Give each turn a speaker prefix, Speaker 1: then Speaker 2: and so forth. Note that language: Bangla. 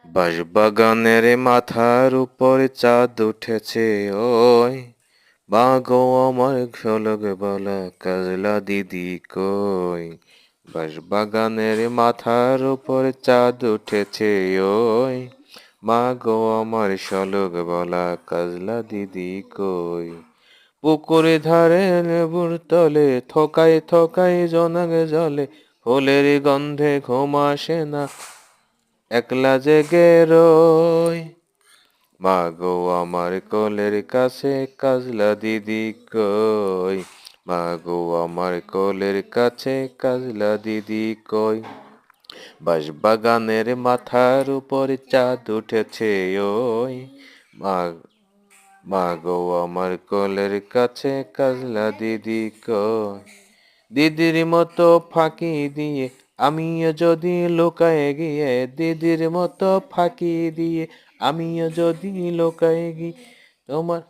Speaker 1: বাঁশবাগানের মাথার উপরে চাঁদ উঠেছে ওই মা গো আমার ঝলক বলা কাজলা দিদি কই বাঁশবাগানের মাথার উপরে চাঁদ উঠেছে ওই মা গো আমার শলক বলা কাজলা দিদি কই পুকুরে ধারে লেবুর তলে থকায় থকায় জোনাক জলে ফুলের গন্ধে ঘুম আসে না একলা জেগে রই মা গো আমার কোলের কাছে কাজলা দিদি কই মা গো আমার কোলের কাছে কাজলা দিদি কই বাঁশবাগানের মাথার উপরে চাঁদ উঠেছে ওই মা মা গো আমার কোলের কাছে কাজলা দিদি কই দিদির মতো ফাঁকি দিয়ে আমিও যদি লুকায়ে গিয়ে দিদির মতো ফাঁকি দিয়ে আমিও যদি লুকায়ে গিয়ে তোমার